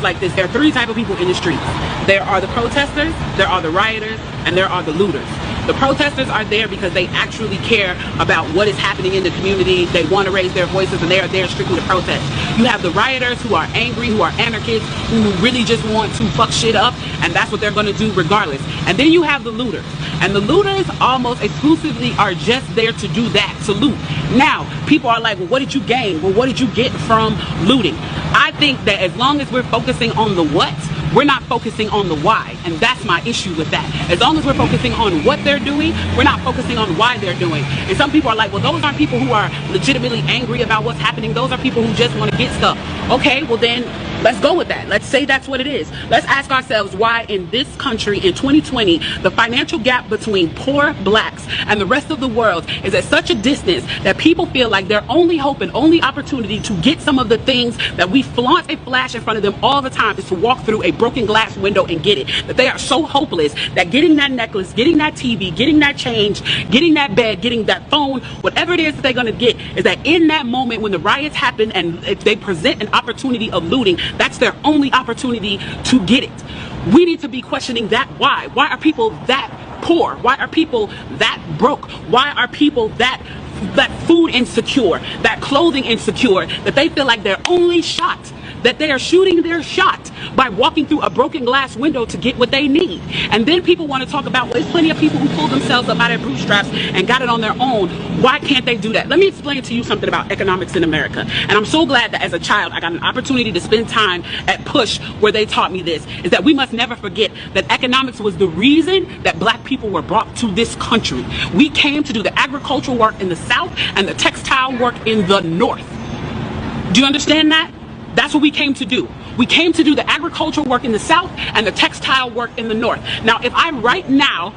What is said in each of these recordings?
like this. There are three types of people in the streets. There are the protesters, there are the rioters, and there are the looters. The protesters are there because they actually care about what is happening in the community. They want to raise their voices, and they are there strictly to protest. You have the rioters who are angry, who are anarchists, who really just want to fuck shit up, and that's what they're going to do regardless. And then you have the looters. And the looters almost exclusively are just there to do that, to loot. Now, people are like, well, what did you gain? Well, what did you get from looting? I think that as long as we're focusing on the what, we're not focusing on the why, and that's my issue with that. As long as we're focusing on what they're doing, we're not focusing on why they're doing. And some people are like, well, those aren't people who are legitimately angry about what's happening. Those are people who just want to get stuff. Okay, well then, let's go with that. Let's say that's what it is. Let's ask ourselves why in this country in 2020, the financial gap between poor blacks and the rest of the world is at such a distance that people feel like their only hope and only opportunity to get some of the things that we flaunt and flash in front of them all the time is to walk through a broken glass window and get it. That they are so hopeless that getting that necklace, getting that TV, getting that change, getting that bed, getting that phone, whatever it is that they're going to get, is that in that moment when the riots happen and if they present an opportunity of looting, that's their only opportunity to get it. We need to be questioning that why. Why are people that poor? Why are people that broke? Why are people that food insecure, that clothing insecure, that they feel like their only shot, that they are shooting their shot by walking through a broken glass window to get what they need? And then people want to talk about, well, there's plenty of people who pulled themselves up out of bootstraps and got it on their own. Why can't they do that? Let me explain to you something about economics in America. And I'm so glad that as a child, I got an opportunity to spend time at Push where they taught me this, is that we must never forget that economics was the reason that black people were brought to this country. We came to do the agricultural work in the South and the textile work in the North. Do you understand that? That's what we came to do. We came to do the agricultural work in the South and the textile work in the North. Now, if I right now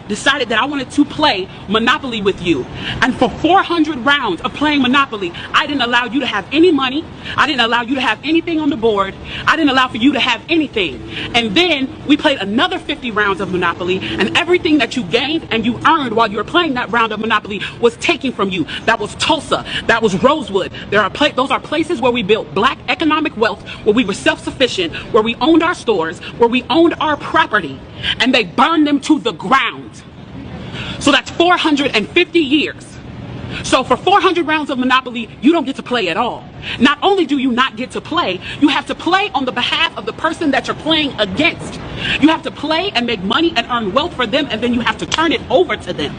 decided that I wanted to play Monopoly with you, and for 400 rounds of playing Monopoly, I didn't allow you to have any money, I didn't allow you to have anything on the board, I didn't allow for you to have anything, and then we played another 50 rounds of Monopoly, and everything that you gained and you earned while you were playing that round of Monopoly was taken from you. That was Tulsa, that was Rosewood. Those are places where we built black economic wealth, where we were self-sufficient, where we owned our stores, where we owned our property, and they burned them to the ground. So that's 450 years. So for 400 rounds of Monopoly, you don't get to play at all. Not only do you not get to play, you have to play on the behalf of the person that you're playing against. You have to play and make money and earn wealth for them, and then you have to turn it over to them.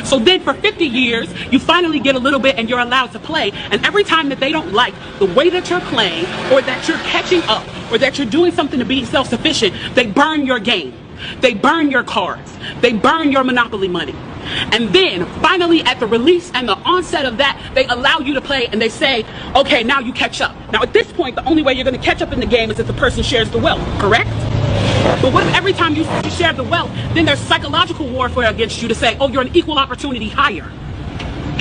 So then for 50 years, you finally get a little bit and you're allowed to play. And every time that they don't like the way that you're playing, or that you're catching up, or that you're doing something to be self-sufficient, they burn your game. They burn your cards. They burn your Monopoly money. And then finally at the release and the onset of that, they allow you to play and they say, okay, now you catch up. Now at this point, the only way you're going to catch up in the game is if the person shares the wealth, correct? But what if every time you share the wealth, then there's psychological warfare against you to say, oh, you're an equal opportunity hire.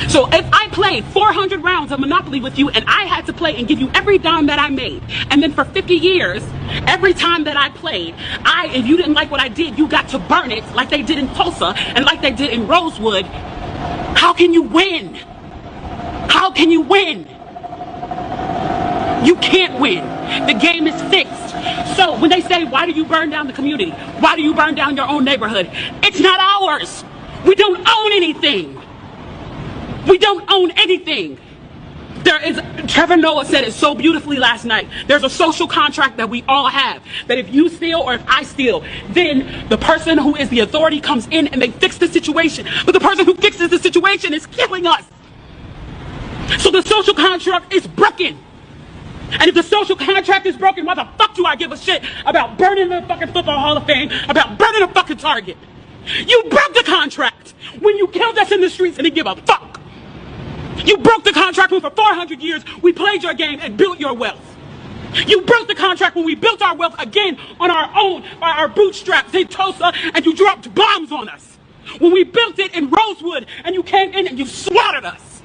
So if I played 400 rounds of Monopoly with you and I had to play and give you every dime that I made, and then for 50 years, every time that I played, if you didn't like what I did, you got to burn it like they did in Tulsa and like they did in Rosewood, how can you win? How can you win? You can't win. The game is fixed. So when they say, why do you burn down the community? Why do you burn down your own neighborhood? It's not ours. We don't own anything. We don't own anything. Trevor Noah said it so beautifully last night. There's a social contract that we all have. That if you steal or if I steal, then the person who is the authority comes in and they fix the situation. But the person who fixes the situation is killing us. So the social contract is broken. And if the social contract is broken, why the fuck do I give a shit about burning the fucking Football Hall of Fame, about burning a fucking Target? You broke the contract when you killed us in the streets and didn't give a fuck. You broke the contract when for 400 years we played your game and built your wealth. You broke the contract when we built our wealth again on our own, by our bootstraps in Tulsa, and you dropped bombs on us. When we built it in Rosewood and you came in and you slaughtered us.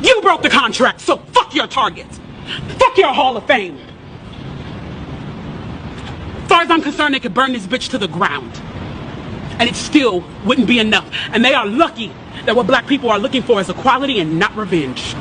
You broke the contract, so fuck your Target. Fuck your Hall of Fame. As far as I'm concerned, they could burn this bitch to the ground. And it still wouldn't be enough. And they are lucky that what black people are looking for is equality and not revenge.